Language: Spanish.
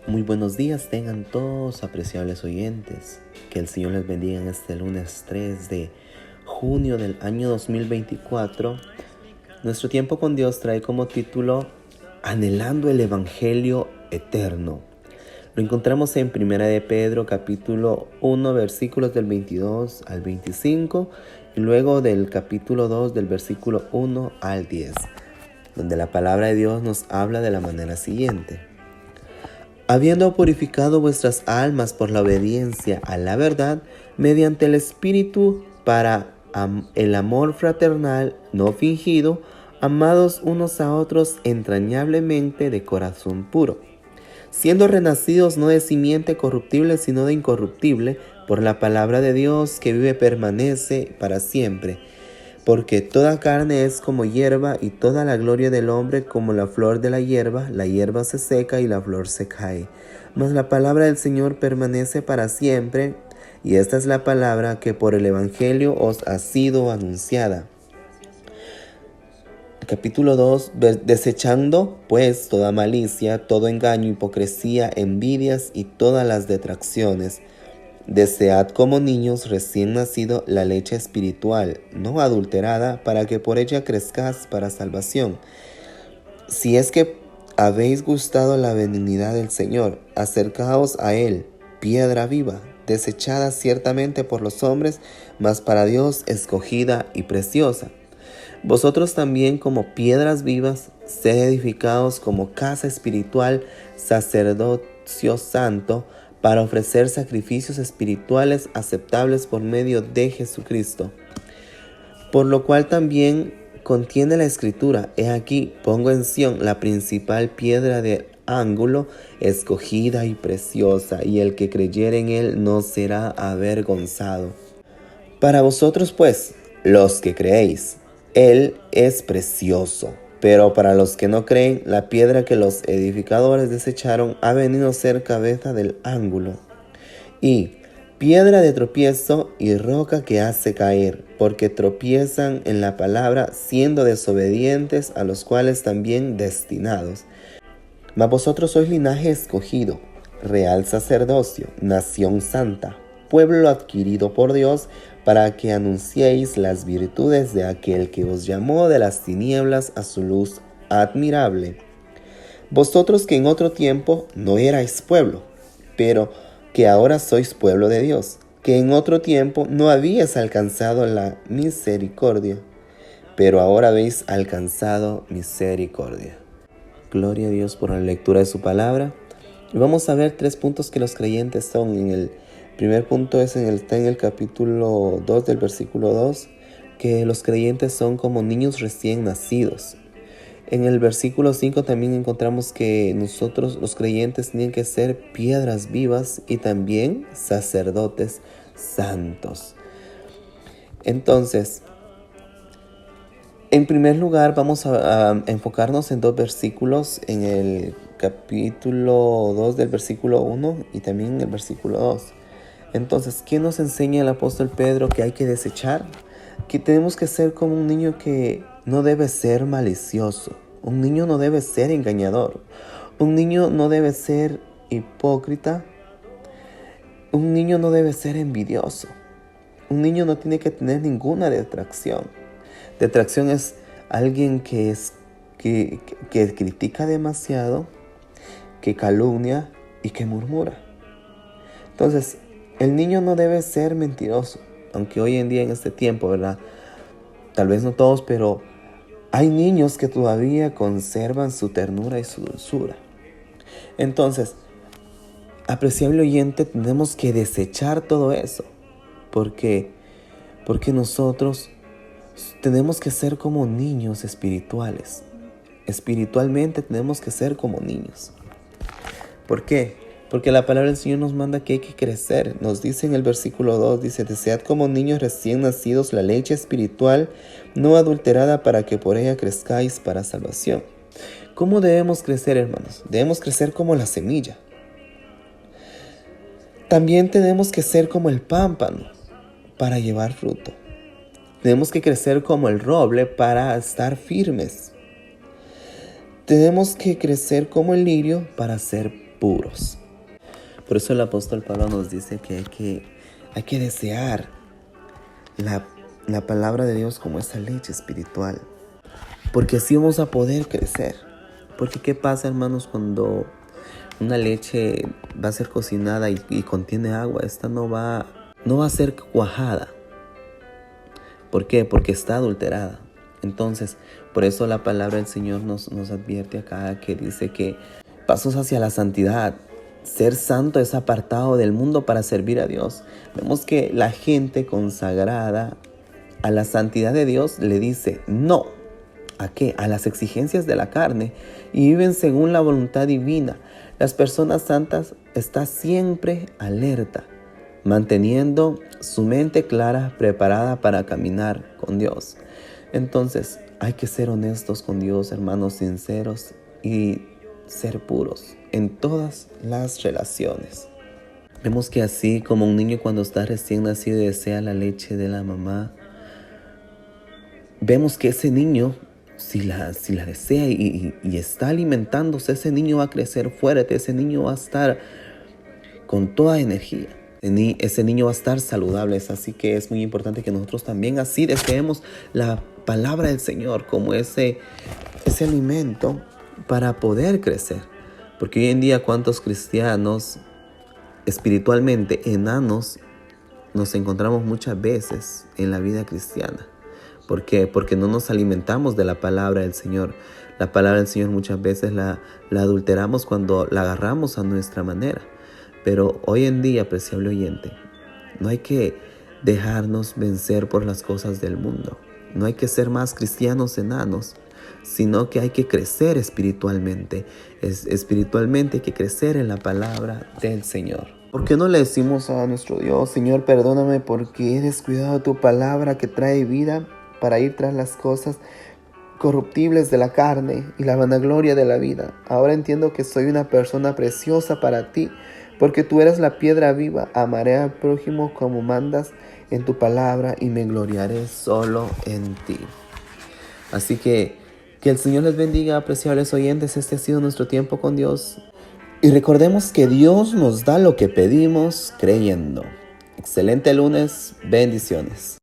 Muy buenos días tengan todos apreciables oyentes. Que el Señor les bendiga en este lunes 3 de junio del año 2024. Nuestro tiempo con Dios trae como título Anhelando el Evangelio Eterno. Lo encontramos en 1 de Pedro capítulo 1 versículos del 22 al 25 y luego del capítulo 2 del versículo 1 al 10, donde la palabra de Dios nos habla de la manera siguiente. Habiendo purificado vuestras almas por la obediencia a la verdad, mediante el Espíritu para el amor fraternal no fingido, amados unos a otros entrañablemente de corazón puro, siendo renacidos no de simiente corruptible, sino de incorruptible, por la palabra de Dios que vive permanece para siempre. Porque toda carne es como hierba, y toda la gloria del hombre como la flor de la hierba se seca y la flor se cae. Mas la palabra del Señor permanece para siempre, y esta es la palabra que por el Evangelio os ha sido anunciada. Capítulo 2, desechando pues toda malicia, todo engaño, hipocresía, envidias y todas las detracciones. Desead como niños recién nacido la leche espiritual, no adulterada, para que por ella crezcáis para salvación. Si es que habéis gustado la benignidad del Señor, acercaos a Él, piedra viva, desechada ciertamente por los hombres, mas para Dios escogida y preciosa. Vosotros también, como piedras vivas, sed edificados como casa espiritual, sacerdocio santo, para ofrecer sacrificios espirituales aceptables por medio de Jesucristo. Por lo cual también contiene la Escritura: he aquí, pongo en Sión la principal piedra de ángulo, escogida y preciosa, y el que creyere en él no será avergonzado. Para vosotros pues, los que creéis, él es precioso. Pero para los que no creen, la piedra que los edificadores desecharon ha venido a ser cabeza del ángulo, y piedra de tropiezo y roca que hace caer, porque tropiezan en la palabra, siendo desobedientes, a los cuales también destinados. Mas vosotros sois linaje escogido, real sacerdocio, nación santa, pueblo adquirido por Dios, para que anunciéis las virtudes de aquel que os llamó de las tinieblas a su luz admirable. Vosotros que en otro tiempo no erais pueblo, pero que ahora sois pueblo de Dios, que en otro tiempo no habíais alcanzado la misericordia, pero ahora habéis alcanzado misericordia. Gloria a Dios por la lectura de su palabra. Y vamos a ver 3 puntos que los creyentes son. En el primer punto está en el capítulo 2 del versículo 2, que los creyentes son como niños recién nacidos. En el versículo 5 también encontramos que nosotros los creyentes tienen que ser piedras vivas y también sacerdotes santos. Entonces, en primer lugar vamos a enfocarnos en 2 versículos, en el capítulo 2 del versículo 1 y también en el versículo 2. Entonces, ¿qué nos enseña el apóstol Pedro que hay que desechar? Que tenemos que ser como un niño que no debe ser malicioso. Un niño no debe ser engañador. Un niño no debe ser hipócrita. Un niño no debe ser envidioso. Un niño no tiene que tener ninguna detracción. Detracción es alguien que critica demasiado, que calumnia y que murmura. Entonces, el niño no debe ser mentiroso, aunque hoy en día en este tiempo, ¿verdad? Tal vez no todos, pero hay niños que todavía conservan su ternura y su dulzura. Entonces, apreciable oyente, tenemos que desechar todo eso, porque nosotros tenemos que ser como niños espirituales. Espiritualmente tenemos que ser como niños. ¿Por qué? Porque la palabra del Señor nos manda que hay que crecer. Nos dice en el versículo 2, dice: desead como niños recién nacidos la leche espiritual, no adulterada, para que por ella crezcáis para salvación. ¿Cómo debemos crecer, hermanos? Debemos crecer como la semilla. También tenemos que ser como el pámpano para llevar fruto. Tenemos que crecer como el roble para estar firmes. Tenemos que crecer como el lirio para ser puros. Por eso el apóstol Pablo nos dice que hay que desear la palabra de Dios como esa leche espiritual, porque así vamos a poder crecer. Porque ¿qué pasa, hermanos, cuando una leche va a ser cocinada y contiene agua? Esta no va a ser cuajada. ¿Por qué? Porque está adulterada. Entonces, por eso la palabra del Señor nos advierte acá, que dice que pasos hacia la santidad. Ser santo es apartado del mundo para servir a Dios. Vemos que la gente consagrada a la santidad de Dios le dice no. ¿A qué? A las exigencias de la carne, y viven según la voluntad divina. Las personas santas están siempre alerta, manteniendo su mente clara, preparada para caminar con Dios. Entonces, hay que ser honestos con Dios, hermanos, sinceros, y ser puros en todas las relaciones. Vemos que así como un niño cuando está recién nacido y desea la leche de la mamá, vemos que ese niño, si la desea y está alimentándose, ese niño va a crecer fuerte, ese niño va a estar con toda energía, ese niño va a estar saludable. Así que es muy importante que nosotros también así deseemos la palabra del Señor como ese alimento para poder crecer. Porque hoy en día, ¿cuántos cristianos espiritualmente enanos nos encontramos muchas veces en la vida cristiana? ¿Por qué? Porque no nos alimentamos de la palabra del Señor. La palabra del Señor muchas veces la adulteramos cuando la agarramos a nuestra manera. Pero hoy en día, apreciable oyente, no hay que dejarnos vencer por las cosas del mundo. No hay que ser más cristianos enanos, sino que hay que crecer espiritualmente. Espiritualmente hay que crecer en la palabra del Señor. ¿Por qué no le decimos a nuestro Dios: Señor, perdóname porque he descuidado tu palabra que trae vida, para ir tras las cosas corruptibles de la carne y la vanagloria de la vida? Ahora entiendo que soy una persona preciosa para ti, porque tú eres la piedra viva. Amaré al prójimo como mandas en tu palabra y me gloriaré solo en ti. Así que el Señor les bendiga, apreciables oyentes. Este ha sido nuestro tiempo con Dios. Y recordemos que Dios nos da lo que pedimos creyendo. Excelente lunes. Bendiciones.